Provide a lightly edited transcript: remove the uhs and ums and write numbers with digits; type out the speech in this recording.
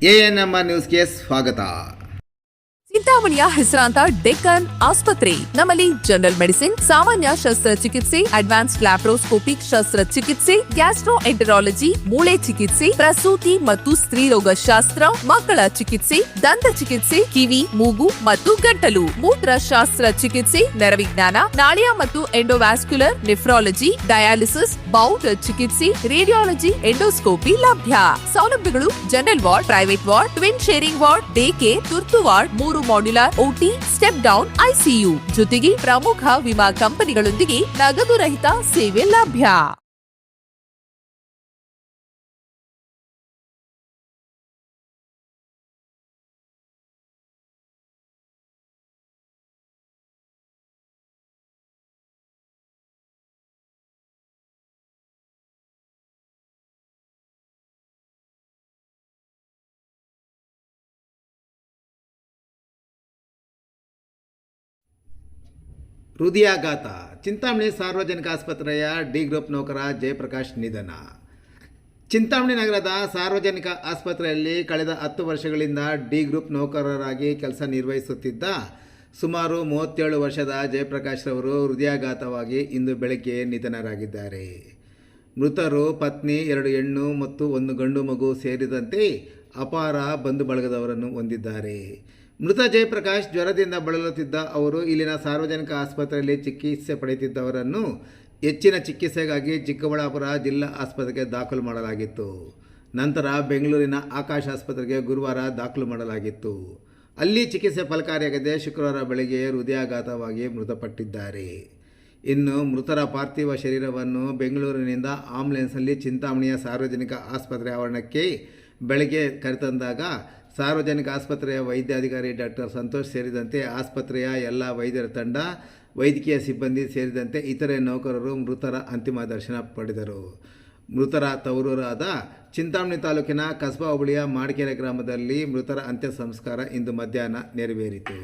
ANMR ನ್ಯೂಸ್ಗೆ ಸ್ವಾಗತ. ಚಿಂತಾಮಣಿಯ ಹೆಸರಾಂತ ಡೆಕ್ಕನ್ ಆಸ್ಪತ್ರೆ. ನಮ್ಮಲ್ಲಿ ಜನರಲ್ ಮೆಡಿಸಿನ್, ಸಾಮಾನ್ಯ ಶಸ್ತ್ರಚಿಕಿತ್ಸೆ, ಅಡ್ವಾನ್ಸ್ಡ್ ಲ್ಯಾಪ್ರೋಸ್ಕೋಪಿಕ್ ಶಸ್ತ್ರಚಿಕಿತ್ಸೆ, ಗ್ಯಾಸ್ಟ್ರೋಎಂಟರಾಲಜಿ, ಮೂಳೆ ಚಿಕಿತ್ಸೆ, ಪ್ರಸೂತಿ ಮತ್ತು ಸ್ತ್ರೀರೋಗ ಶಾಸ್ತ್ರ, ಮಕ್ಕಳ ಚಿಕಿತ್ಸೆ, ದಂತ ಚಿಕಿತ್ಸೆ, ಕಿವಿ, ಮೂಗು ಮತ್ತು ಗಂಟಲು, ಮೂತ್ರಶಾಸ್ತ್ರ ಚಿಕಿತ್ಸೆ, ನರವಿಜ್ಞಾನ, ನಾಳಿಯ ಮತ್ತು ಎಂಡೋವ್ಯಾಸ್ಕ್ಯುಲರ್, ನೆಫ್ರಾಲಜಿ, ಡಯಾಲಿಸಿಸ್, ಬೌಲ್ ಚಿಕಿತ್ಸೆ, ರೇಡಿಯಾಲಜಿ, ಎಂಡೋಸ್ಕೋಪಿ ಲಭ್ಯ. ಸೌಲಭ್ಯಗಳು: general ward, private ward, twin sharing ward, day care, ತುರ್ತು ward, 3 modular OT, step down ICU, ಜೊತೆಗೆ ಪ್ರಮುಖ ವಿಮಾ ಕಂಪನಿಗಳೊಂದಿಗೆ ನಗದು ರಹಿತ ಸೇವೆ ಲಭ್ಯ. ಹೃದಯಾಘಾತ. ಚಿಂತಾಮಣಿ ಸಾರ್ವಜನಿಕ ಆಸ್ಪತ್ರೆಯ ಡಿ ಗ್ರೂಪ್ ನೌಕರ ಜಯಪ್ರಕಾಶ್ ನಿಧನ. ಚಿಂತಾಮಣಿ ನಗರದ ಸಾರ್ವಜನಿಕ ಆಸ್ಪತ್ರೆಯಲ್ಲಿ ಕಳೆದ 10 ವರ್ಷಗಳಿಂದ ಡಿ ಗ್ರೂಪ್ ನೌಕರರಾಗಿ ಕೆಲಸ ನಿರ್ವಹಿಸುತ್ತಿದ್ದ ಸುಮಾರು 37 ವರ್ಷದ ಜಯಪ್ರಕಾಶ್ ರವರು ಹೃದಯಾಘಾತವಾಗಿ ಇಂದು ಬೆಳಗ್ಗೆ ನಿಧನರಾಗಿದ್ದಾರೆ. ಮೃತರು ಪತ್ನಿ, 2 ಹೆಣ್ಣು ಮತ್ತು 1 ಗಂಡು ಮಗು ಸೇರಿದಂತೆ ಅಪಾರ ಬಂಧು ಬಳಗದವರನ್ನು ಹೊಂದಿದ್ದಾರೆ. ಮೃತ ಜಯಪ್ರಕಾಶ್ ಜ್ವರದಿಂದ ಬಳಲುತ್ತಿದ್ದ ಅವರು ಇಲ್ಲಿನ ಸಾರ್ವಜನಿಕ ಆಸ್ಪತ್ರೆಯಲ್ಲಿ ಚಿಕಿತ್ಸೆ ಪಡೆಯುತ್ತಿದ್ದವರನ್ನು ಹೆಚ್ಚಿನ ಚಿಕಿತ್ಸೆಗಾಗಿ ಚಿಕ್ಕಬಳ್ಳಾಪುರ ಜಿಲ್ಲಾ ಆಸ್ಪತ್ರೆಗೆ ದಾಖಲು ಮಾಡಲಾಗಿತ್ತು. ನಂತರ ಬೆಂಗಳೂರಿನ ಆಕಾಶ್ ಆಸ್ಪತ್ರೆಗೆ ಗುರುವಾರ ದಾಖಲು ಮಾಡಲಾಗಿತ್ತು. ಅಲ್ಲಿ ಚಿಕಿತ್ಸೆ ಫಲಕಾರಿಯಾಗದೆ ಶುಕ್ರವಾರ ಬೆಳಗ್ಗೆ ಹೃದಯಾಘಾತವಾಗಿ ಮೃತಪಟ್ಟಿದ್ದಾರೆ. ಇನ್ನು ಮೃತರ ಪಾರ್ಥಿವ ಶರೀರವನ್ನು ಬೆಂಗಳೂರಿನಿಂದ ಆಂಬ್ಯುಲೆನ್ಸ್ನಲ್ಲಿ ಚಿಂತಾಮಣಿಯ ಸಾರ್ವಜನಿಕ ಆಸ್ಪತ್ರೆ ಆವರಣಕ್ಕೆ ಬೆಳಗ್ಗೆ ಕರೆತಂದಾಗ ಸಾರ್ವಜನಿಕ ಆಸ್ಪತ್ರೆಯ ವೈದ್ಯಾಧಿಕಾರಿ ಡಾಕ್ಟರ್ ಸಂತೋಷ್ ಸೇರಿದಂತೆ ಆಸ್ಪತ್ರೆಯ ಎಲ್ಲ ವೈದ್ಯರ ತಂಡ, ವೈದ್ಯಕೀಯ ಸಿಬ್ಬಂದಿ ಸೇರಿದಂತೆ ಇತರೆ ನೌಕರರು ಮೃತರ ಅಂತಿಮ ದರ್ಶನ ಪಡೆದರು. ಮೃತರ ತವರೂರಾದ ಚಿಂತಾಮಣಿ ತಾಲೂಕಿನ ಕಸಬಾ ಹೋಬಳಿಯ ಮಾಡಕೆರೆ ಗ್ರಾಮದಲ್ಲಿ ಮೃತರ ಅಂತ್ಯ ಸಂಸ್ಕಾರ ಇಂದು ಮಧ್ಯಾಹ್ನ ನೆರವೇರಿತು.